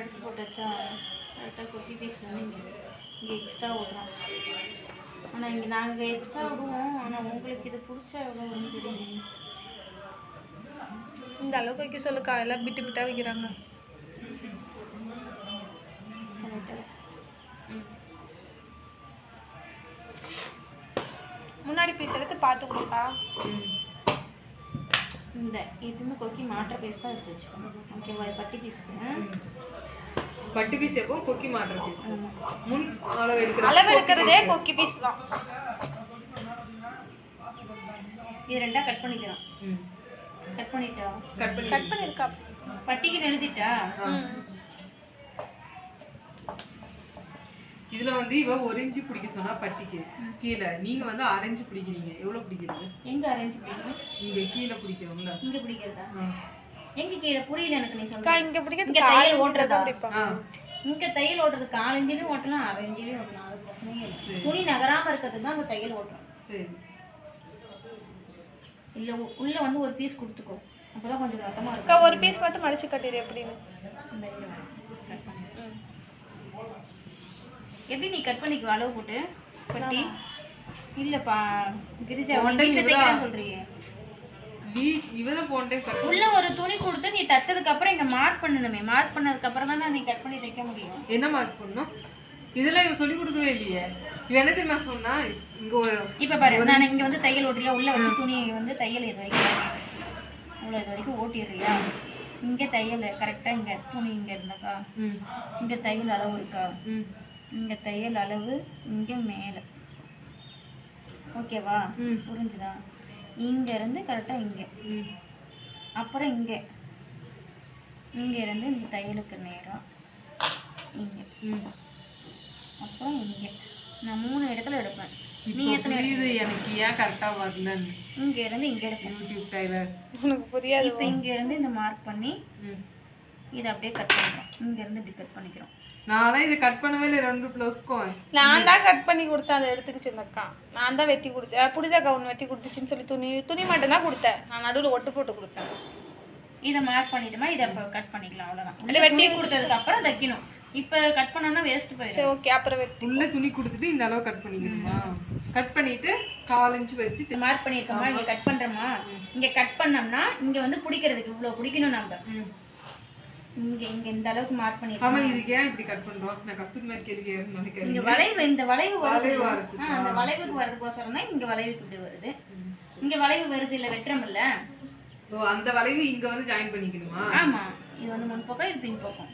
மடிச்சு போட்டாச்சா கரெக்டாக கொத்தி பீஸ் வந்து இங்கே எக்ஸ்ட்ரா விடுறோம். ஆனால் இங்கே நாங்கள் எக்ஸ்ட்ரா விடுவோம். ஆனால் உங்களுக்கு இது பிடிச்சா எவ்வளோ வந்து தெரியும். இந்த அளவுக்கு வைக்க சொல்லுக்கா, எல்லாம் விட்டு விட்டா வைக்கிறாங்க. முன்னாடி பீஸ் எடுத்து பார்த்து கொடுக்கா. இந்த எப்பவுமே கொக்கி மாட்டுற பீஸ் தான் எடுத்து வச்சுக்கணும். ஓகேவா? பட்டி பீஸுக்கு பட்டு பீஸ் எப்போ கொக்கி மாட்டுறது முன் அளவு எடுக்கிறதே கொக்கி பீஸ் தான். இது ரெண்டா கட் பண்ணிக்கிறோம். கட் பண்ணிட்டா கட் பண்ணிருக்கா. பட்டிக்கு எழுதிட்டா. இதுல வந்து இவ 1 இன்ச் பிடிக்க சொன்னா பட்டிக்கு கீழே, நீங்க வந்து 1/2 இன்ச் பிடிக்கிறீங்க. எவ்வளவு பிடிக்கிறது? எங்க அரேஞ்ச் பிடிக்கணும்? இங்க கீழே பிடிக்கிறோம்ல. இங்க பிடிக்கிறதா? எங்க கீழே புரியல எனக்கு. நீ சொல்ற இங்க பிடிக்கிறது இங்க தையல் ஓட்டுறதா? ஆ இங்க தையல் ஓட்டுறதுக்கு 4 இன்ச்லயும் ஓட்டலாம், 1/2 இன்ச்லயும் ஓட்டலாம். அது பிரச்சனையே இல்லை. துணி நகராம இருக்கிறதுக்கு தான் அந்த தையல் ஓட்டுறோம். சரி. இல்ல உள்ள வந்து ஒரு பீஸ் கொடுத்துக்கோ, அப்பதான் கொஞ்சம் ரத்தமா இருக்கும். ஒரு பீஸ் மட்டும் மடிச்சு கட்டிடு. எப்படின்னு எப்படி நீ கட் பண்ணிக்குவ அளவு போட்டு பட்டி? இல்லப்பா கிரிஜா சொல்றீங்க. இவதான் போன டைம் கட் உள்ள ஒரு துணி கொடுத்து நீ தச்சதுக்கு அப்புறம் இங்க மார்க் பண்ணணுமே. மார்க் பண்ணதுக்கு அப்புறம் தான் நீ கட் பண்ணி தைக்க முடியும். என்ன மார்க் பண்ணணும்? இதெல்லாம் இவ சொல்லி கொடுக்கவே இல்லையே. இவ என்ன தெரியுமா சொன்னா, இங்க ஒரு இப்ப பாரு, நான் இங்க வந்து தையல் ஓட்டுறியா, உள்ள வச்சு துணி வந்து தையல் இது வரைக்கும் உள்ள இது வரைக்கும் ஓட்டிடுறியா? இங்க தையல் கரெக்டா, இங்க துணி இங்க இருந்தாக்கா, இங்க தையல் அளவு இருக்கா, இங்க தையல் அளவு இங்க மேல. ஓகேவா? புரிஞ்சுதா? இங்க இருந்து கரெக்டா இங்க, அப்புறம் இங்க இங்க இருந்து இந்த தையலுக்கு நேரம் இங்க, அப்புறம் இங்க. நான் 3 இடத்துல எடுப்பேன். நீ எத்தனை இது எனக்கு ஏன் கரெக்டா வரலன்னு. இங்க இருந்து இங்க எடுப்பேன். யூடியூப் டைலர் உனக்கு புரியாது. இப்போ இங்க இருந்து இந்த மார்க் பண்ணி இதை அப்படியே கட் பண்ணுறோம். இங்க இருந்து இப்படி கட் பண்ணிக்கிறோம். நான்லாம் இதை கட் பண்ணவே இல்லை 2 ப்ளவுஸ்க்கும். நான் தான் கட் பண்ணி கொடுத்தேன். அதை எடுத்துக்கிச்சு இந்த அக்கா. நான் தான் வெட்டி கொடுத்தேன். புடிதா கவுன் வெட்டி கொடுத்துச்சின்னு சொல்லி துணி மட்டும் தான் கொடுத்தேன். நான் நடுவில் ஒட்டு போட்டு கொடுத்தேன். இதை மார்க் பண்ணிட்டோமா, இதை இப்போ கட் பண்ணிக்கலாம். அவ்வளோதான். வெட்டி கொடுத்ததுக்கு அப்புறம் தைக்கணும். இப்போ கட் பண்ணோம்னா வேஸ்ட் போயிடும். ஓகே, அப்புறம் வெட்டி உள்ள துணி கொடுத்துட்டு இந்த அளவு கட் பண்ணிக்கணுமா? கட் பண்ணிட்டு 4 இன்ச் வச்சு மார்க் பண்ணியிருக்கோமா, இங்கே கட் பண்ணுறோமா. இங்கே கட் பண்ணோம்னா இங்கே வந்து பிடிக்கிறதுக்கு இவ்வளோ பிடிக்கணும். நம்ம இங்கே இந்த அளவுக்கு மார்க் பண்ணியிருக்கோம். ஆமாம், இதுக்கு ஏன் இப்படி கட் பண்ணுறோம்? நான் கஸ்தூரி மாதிரி கேள்வி நினைக்கிறேன். இந்த வளைவு இந்த வளைவு வருது. அந்த வளைவுக்கு வர்றதுக்கோசரம் தான் இங்கே வளைவுக்கு இப்படி வருது. இங்கே வளைவு வருது இல்லை, வெட்டுறோம்ல. ஓ, அந்த வளைவு இங்கே வந்து ஜாயின் பண்ணிக்கணுமா? ஆமாம், இது வந்து முன் பக்கம், இது பின் பக்கம்.